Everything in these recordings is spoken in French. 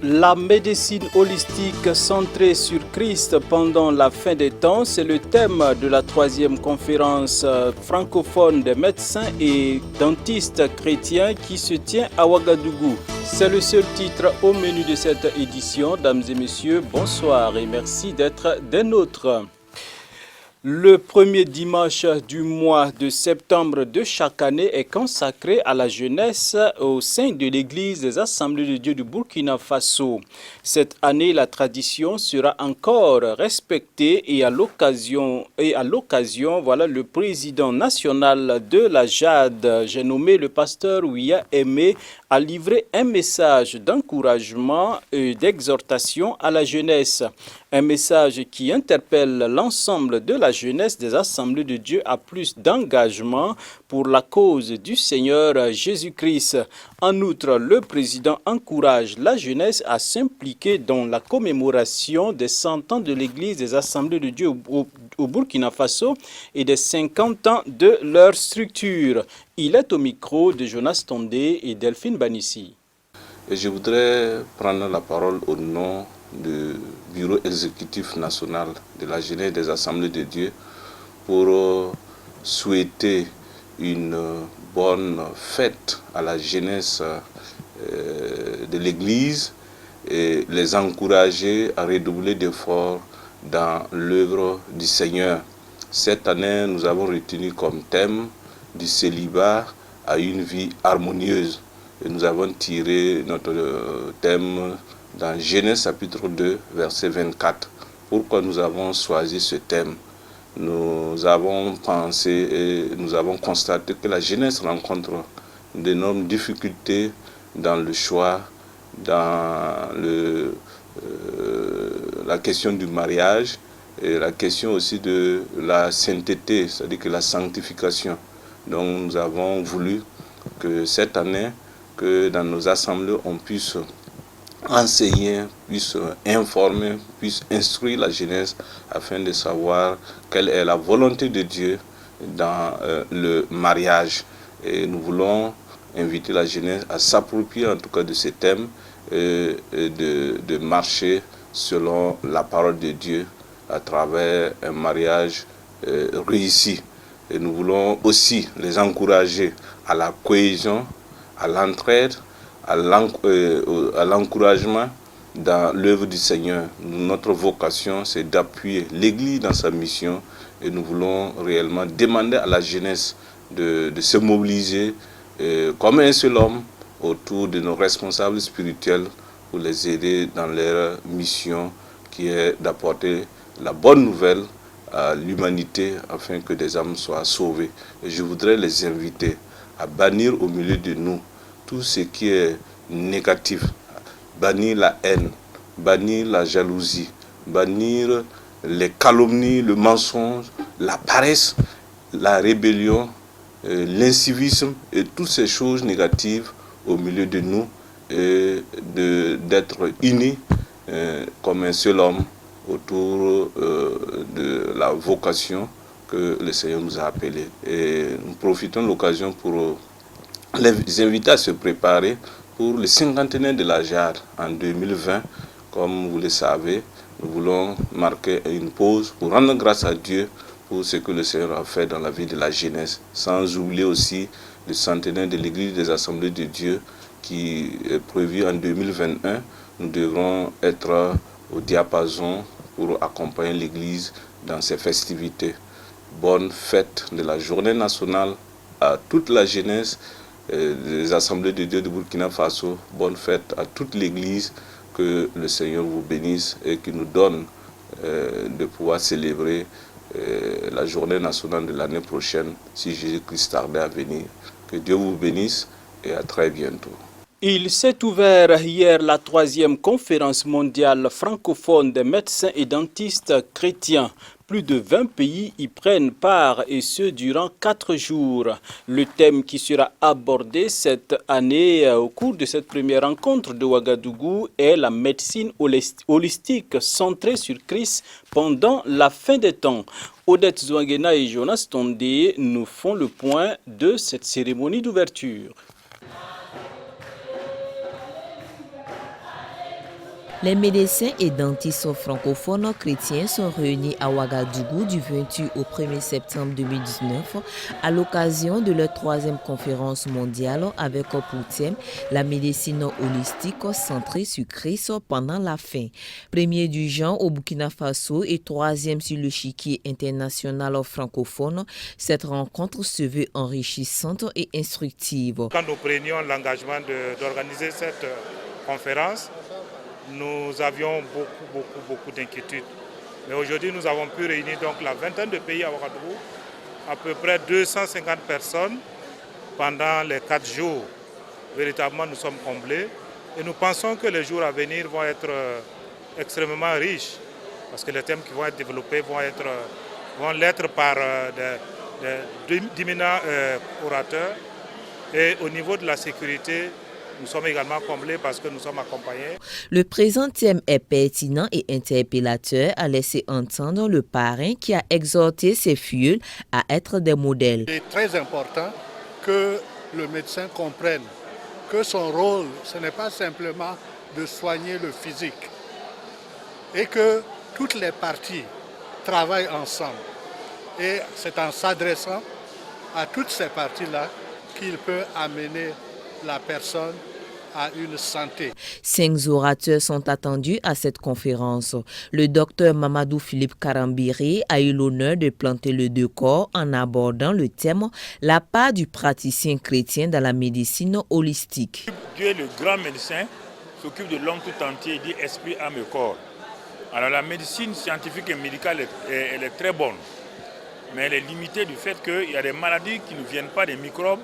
La médecine holistique centrée sur Christ pendant la fin des temps, c'est le thème de la troisième conférence francophone des médecins et dentistes chrétiens qui se tient à Ouagadougou. C'est le seul titre au menu de cette édition. Dames et messieurs, bonsoir et merci d'être des nôtres. Le premier dimanche du mois de septembre de chaque année est consacré à la jeunesse au sein de l'Église des Assemblées de Dieu du Burkina Faso. Cette année, la tradition sera encore respectée et à l'occasion, voilà, le président national de la JAD, j'ai nommé le pasteur Ouya Aimé, a livré un message d'encouragement et d'exhortation à la jeunesse. Un message qui interpelle l'ensemble de la jeunesse des Assemblées de Dieu à plus d'engagement pour la cause du Seigneur Jésus-Christ. En outre, le président encourage la jeunesse à s'impliquer dans la commémoration des 100 ans de l'Église des Assemblées de Dieu au Burkina Faso et des 50 ans de leur structure. Il est au micro de Jonas Tondé et Delphine Banissi. Et je voudrais prendre la parole au nom du Bureau exécutif national de la jeunesse des Assemblées de Dieu pour souhaiter une bonne fête à la jeunesse de l'Église et les encourager à redoubler d'efforts dans l'œuvre du Seigneur. Cette année, nous avons retenu comme thème du célibat à une vie harmonieuse. Et nous avons tiré notre thème dans Genèse chapitre 2, verset 24. Pourquoi nous avons choisi ce thème? Nous avons pensé et nous avons constaté que la jeunesse rencontre d'énormes difficultés dans le choix, dans la question du mariage et la question aussi de la sainteté, c'est-à-dire que la sanctification. Donc nous avons voulu que cette année, que dans nos assemblées, on puisse enseigner, puisse informer, puisse instruire la jeunesse afin de savoir quelle est la volonté de Dieu dans le mariage. Et nous voulons inviter la jeunesse à s'approprier en tout cas de ces thèmes et de marcher selon la parole de Dieu à travers un mariage réussi. Et nous voulons aussi les encourager à la cohésion, à l'entraide, à l'encouragement dans l'œuvre du Seigneur. Notre vocation, c'est d'appuyer l'Église dans sa mission et nous voulons réellement demander à la jeunesse de se mobiliser comme un seul homme autour de nos responsables spirituels pour les aider dans leur mission qui est d'apporter la bonne nouvelle à l'humanité afin que des âmes soient sauvées. Et je voudrais les inviter à bannir au milieu de nous tout ce qui est négatif, bannir la haine, bannir la jalousie, bannir les calomnies, le mensonge, la paresse, la rébellion, l'incivisme et toutes ces choses négatives au milieu de nous et d'être unis comme un seul homme autour de la vocation que le Seigneur nous a appelés. Et nous profitons de l'occasion pour les inviter à se préparer pour le cinquantenaire de la JAD en 2020. Comme vous le savez, nous voulons marquer une pause pour rendre grâce à Dieu pour ce que le Seigneur a fait dans la vie de la jeunesse, sans oublier aussi le centenaire de l'Église des Assemblées de Dieu qui est prévu en 2021. Nous devrons être au diapason pour accompagner l'Église dans ses festivités. Bonne fête de la journée nationale à toute la jeunesse des Assemblées de Dieu de Burkina Faso. Bonne fête à toute l'Église. Que le Seigneur vous bénisse et qu'il nous donne de pouvoir célébrer la journée nationale de l'année prochaine si Jésus-Christ tardait à venir. Que Dieu vous bénisse et à très bientôt. Il s'est ouvert hier la troisième conférence mondiale francophone des médecins et dentistes chrétiens. Plus de 20 pays y prennent part et ce durant 4 jours. Le thème qui sera abordé cette année au cours de cette première rencontre de Ouagadougou est la médecine holistique centrée sur Christ pendant la fin des temps. Odette Zouangena et Jonas Tondé nous font le point de cette cérémonie d'ouverture. Les médecins et dentistes francophones chrétiens sont réunis à Ouagadougou du 28 au 1er septembre 2019 à l'occasion de leur 3e conférence mondiale avec pour thème la médecine holistique centrée sur Christ pendant la fin. Premier du genre au Burkina Faso et 3e sur l'échiquier international francophone, cette rencontre se veut enrichissante et instructive. Quand nous prenions l'engagement d'organiser cette conférence, nous avions beaucoup d'inquiétudes. Mais aujourd'hui, nous avons pu réunir donc la vingtaine de pays à Ouagadougou, à peu près 250 personnes pendant les 4 jours. Véritablement, nous sommes comblés et nous pensons que les jours à venir vont être extrêmement riches parce que les thèmes qui vont être développés vont l'être par d'éminents orateurs. Et au niveau de la sécurité, nous sommes également comblés parce que nous sommes accompagnés. Le présent thème est pertinent et interpellateur, a laissé entendre le parrain qui a exhorté ses filleuls à être des modèles. Il est très important que le médecin comprenne que son rôle, ce n'est pas simplement de soigner le physique et que toutes les parties travaillent ensemble. Et c'est en s'adressant à toutes ces parties-là qu'il peut amener la personne à une santé. 5 orateurs sont attendus à cette conférence. Le docteur Mamadou Philippe Karambiri a eu l'honneur de planter le décor en abordant le thème « La part du praticien chrétien dans la médecine holistique ». Dieu est le grand médecin, s'occupe de l'homme tout entier, il dit esprit, âme et corps. Alors la médecine scientifique et médicale, elle est très bonne, mais elle est limitée du fait qu'il y a des maladies qui ne viennent pas des microbes,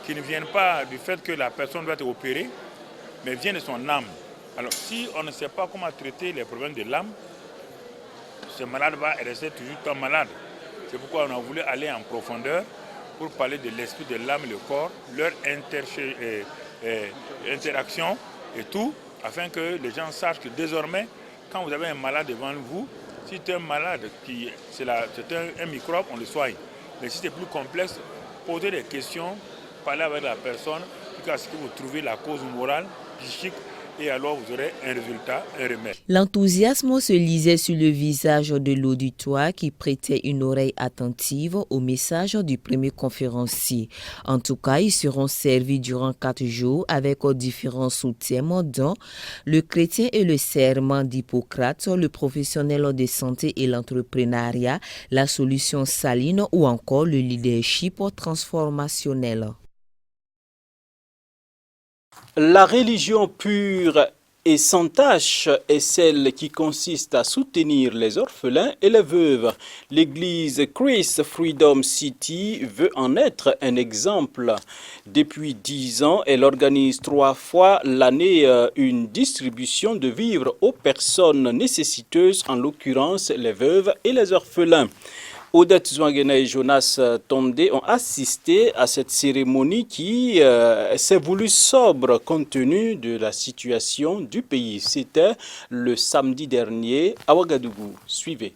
qui ne viennent pas du fait que la personne doit être opérée, mais viennent de son âme. Alors si on ne sait pas comment traiter les problèmes de l'âme, ce malade va rester toujours tant malade. C'est pourquoi on a voulu aller en profondeur pour parler de l'esprit, de l'âme et le corps, leur interaction et tout, afin que les gens sachent que désormais, quand vous avez un malade devant vous, si c'est un malade, c'est un microbe, on le soigne. Mais si c'est plus complexe, posez des questions, parlez avec la personne, jusqu'à ce que vous trouvez la cause morale, psychique, et alors vous aurez un résultat, un remède. L'enthousiasme se lisait sur le visage de l'auditoire qui prêtait une oreille attentive au message du premier conférencier. En tout cas, ils seront servis durant 4 jours avec différents sous-thèmes dont le chrétien et le serment d'Hippocrate, le professionnel de santé et l'entrepreneuriat, la solution saline ou encore le leadership transformationnel. La religion pure et sans tache est celle qui consiste à soutenir les orphelins et les veuves. L'église Christ Freedom City veut en être un exemple. Depuis 10 ans, elle organise 3 fois l'année une distribution de vivres aux personnes nécessiteuses, en l'occurrence les veuves et les orphelins. Odette Zouangena et Jonas Tondé ont assisté à cette cérémonie qui s'est voulue sobre compte tenu de la situation du pays. C'était le samedi dernier à Ouagadougou. Suivez.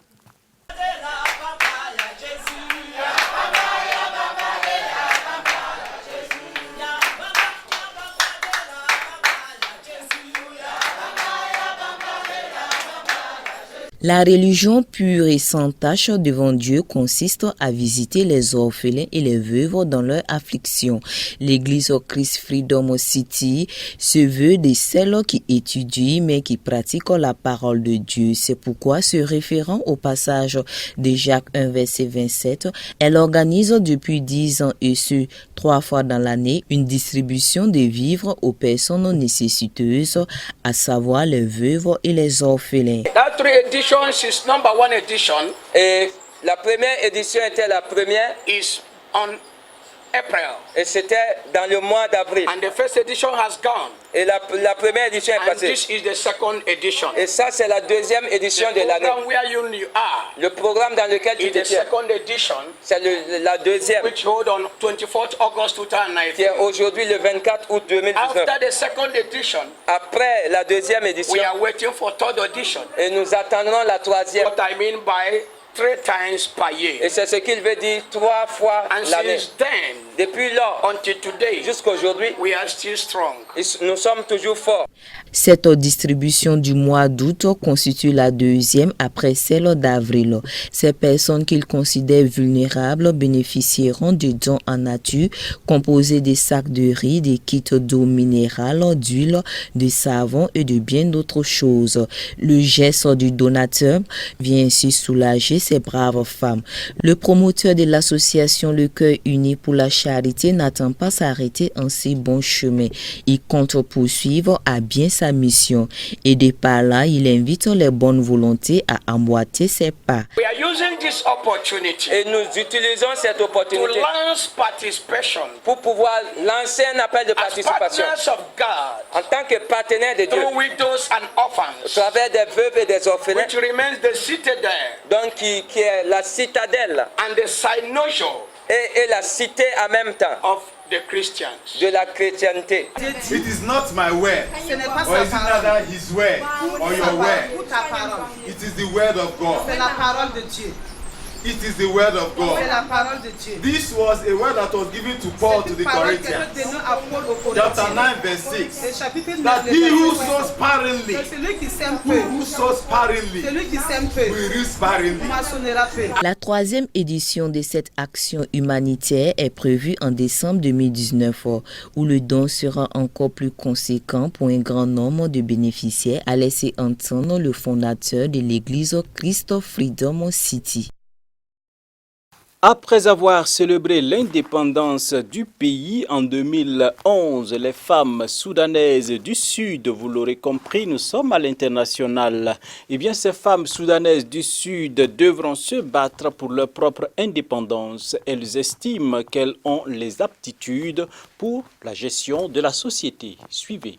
La religion pure et sans tache devant Dieu consiste à visiter les orphelins et les veuves dans leur affliction. L'église Christ Freedom City se veut de celles qui étudient mais qui pratiquent la parole de Dieu. C'est pourquoi, se référant au passage de Jacques 1 verset 27, elle organise depuis 10 ans et ce 3 fois dans l'année une distribution de vivres aux personnes nécessiteuses, à savoir les veuves et les orphelins. Is number 1 edition. Et la première édition était la première. Is on April. Et c'était dans le mois d'avril. And the first edition has gone. Et la première édition est passée. This is the second edition. Et ça, c'est la deuxième édition de l'année. Le programme dans lequel tu te tiens, c'est la deuxième, which hold on 24th August 2019. Qui est aujourd'hui le 24 août 2019. After the second edition, après la deuxième édition, we are waiting for third edition. Et nous attendons la troisième. What I mean by 3 times per year. Et c'est ce qu'il veut dire 3 fois l'année. Depuis lors, until today, jusqu'à aujourd'hui, we are still strong. Nous sommes toujours forts. Cette distribution du mois d'août constitue la deuxième après celle d'avril. Ces personnes qu'ils considèrent vulnérables bénéficieront de dons en nature composés des sacs de riz, des kits d'eau minérale, d'huile, de savon et de bien d'autres choses. Le geste du donateur vient ainsi soulager ces braves femmes. Le promoteur de l'association Le Cœur Uni pour la Charité n'attend pas s'arrêter en si bon chemin. Il compte poursuivre à bien sa mission et de par là, il invite les bonnes volontés à emboîter ses pas. We are using this opportunity et nous utilisons cette opportunité to launch participation pour pouvoir lancer un appel de participation of God, en tant que partenaire de Dieu through widows and orphans, au travers des veuves et des orphelins, which remains the citadel, donc qui est la citadelle and the synovium et la cité en même temps of the Christians. De la chrétienté. It is not my word, or is it rather his word, or your word? It is the word of God. C'est la parole de Dieu. It is the word of God. C'est la parole de Dieu. This was a word that was given to Paul to the Corinthians. Chapter 9 verse 6. That he who sows sparingly, will reap sparingly. La troisième édition de cette action humanitaire est prévue en décembre 2019, où le don sera encore plus conséquent pour un grand nombre de bénéficiaires, a laissé entendre le fondateur de l'église Christ Freedom City. Après avoir célébré l'indépendance du pays en 2011, les femmes soudanaises du Sud, vous l'aurez compris, nous sommes à l'international. Eh bien, ces femmes soudanaises du Sud devront se battre pour leur propre indépendance. Elles estiment qu'elles ont les aptitudes pour la gestion de la société. Suivez.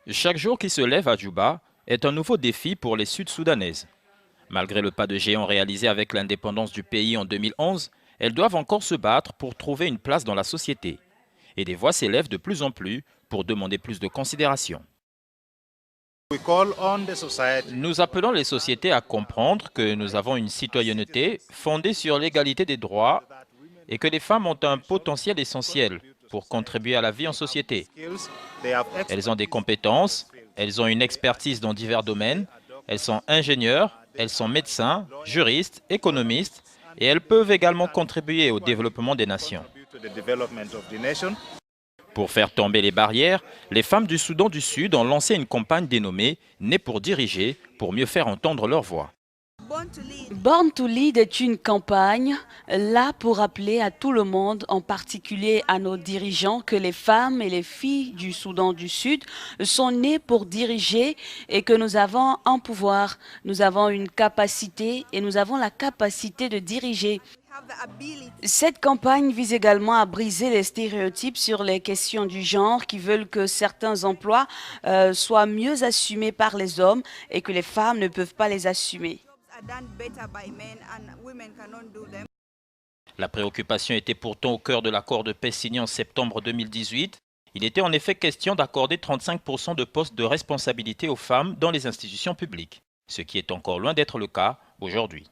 Chaque jour qui se lève à Djouba est un nouveau défi pour les Sud-Soudanaises. Malgré le pas de géant réalisé avec l'indépendance du pays en 2011, elles doivent encore se battre pour trouver une place dans la société. Et des voix s'élèvent de plus en plus pour demander plus de considération. Nous appelons les sociétés à comprendre que nous avons une citoyenneté fondée sur l'égalité des droits et que les femmes ont un potentiel essentiel pour contribuer à la vie en société. Elles ont des compétences, elles ont une expertise dans divers domaines, elles sont ingénieures, elles sont médecins, juristes, économistes et elles peuvent également contribuer au développement des nations. Pour faire tomber les barrières, les femmes du Soudan du Sud ont lancé une campagne dénommée « Nées pour diriger » pour mieux faire entendre leur voix. Born to Lead est une campagne là pour rappeler à tout le monde, en particulier à nos dirigeants, que les femmes et les filles du Soudan du Sud sont nées pour diriger et que nous avons un pouvoir, nous avons une capacité et nous avons la capacité de diriger. Cette campagne vise également à briser les stéréotypes sur les questions du genre qui veulent que certains emplois soient mieux assumés par les hommes et que les femmes ne peuvent pas les assumer. La préoccupation était pourtant au cœur de l'accord de paix signé en septembre 2018. Il était en effet question d'accorder 35% de postes de responsabilité aux femmes dans les institutions publiques, ce qui est encore loin d'être le cas aujourd'hui.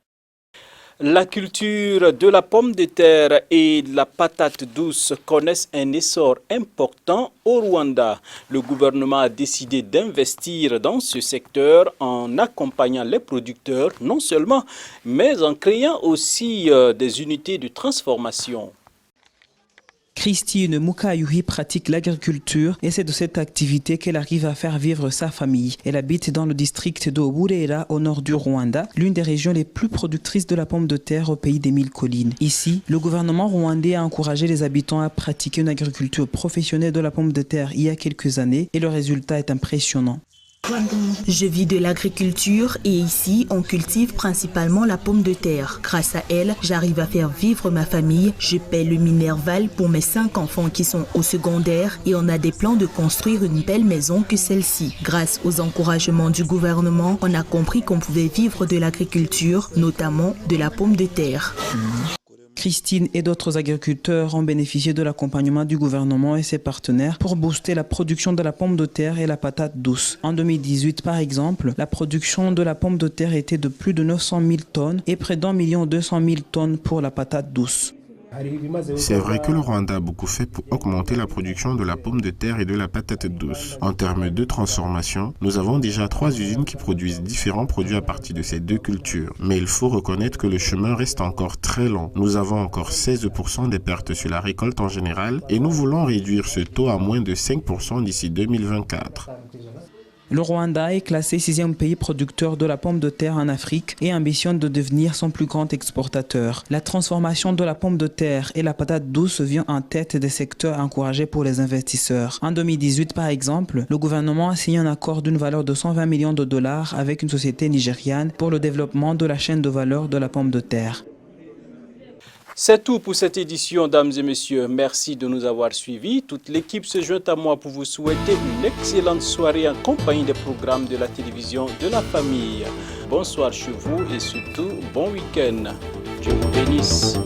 La culture de la pomme de terre et de la patate douce connaissent un essor important au Rwanda. Le gouvernement a décidé d'investir dans ce secteur en accompagnant les producteurs, non seulement, mais en créant aussi des unités de transformation. Christine Mukayuhi pratique l'agriculture et c'est de cette activité qu'elle arrive à faire vivre sa famille. Elle habite dans le district de Burera au nord du Rwanda, l'une des régions les plus productrices de la pomme de terre au pays des 1000 collines. Ici, le gouvernement rwandais a encouragé les habitants à pratiquer une agriculture professionnelle de la pomme de terre il y a quelques années et le résultat est impressionnant. Je vis de l'agriculture et ici, on cultive principalement la pomme de terre. Grâce à elle, j'arrive à faire vivre ma famille. Je paie le Minerval pour mes 5 enfants qui sont au secondaire et on a des plans de construire une belle maison que celle-ci. Grâce aux encouragements du gouvernement, on a compris qu'on pouvait vivre de l'agriculture, notamment de la pomme de terre. Christine et d'autres agriculteurs ont bénéficié de l'accompagnement du gouvernement et ses partenaires pour booster la production de la pomme de terre et la patate douce. En 2018, par exemple, la production de la pomme de terre était de plus de 900 000 tonnes et près d'1,2 million tonnes pour la patate douce. C'est vrai que le Rwanda a beaucoup fait pour augmenter la production de la pomme de terre et de la patate douce. En termes de transformation, nous avons déjà 3 usines qui produisent différents produits à partir de ces 2 cultures. Mais il faut reconnaître que le chemin reste encore très long. Nous avons encore 16% des pertes sur la récolte en général et nous voulons réduire ce taux à moins de 5% d'ici 2024. Le Rwanda est classé 6e pays producteur de la pomme de terre en Afrique et ambitionne de devenir son plus grand exportateur. La transformation de la pomme de terre et la patate douce vient en tête des secteurs encouragés pour les investisseurs. En 2018, par exemple, le gouvernement a signé un accord d'une valeur de 120 millions de dollars avec une société nigériane pour le développement de la chaîne de valeur de la pomme de terre. C'est tout pour cette édition, dames et messieurs. Merci de nous avoir suivis. Toute l'équipe se joint à moi pour vous souhaiter une excellente soirée en compagnie des programmes de la télévision de la famille. Bonsoir chez vous et surtout, bon week-end. Dieu vous bénisse.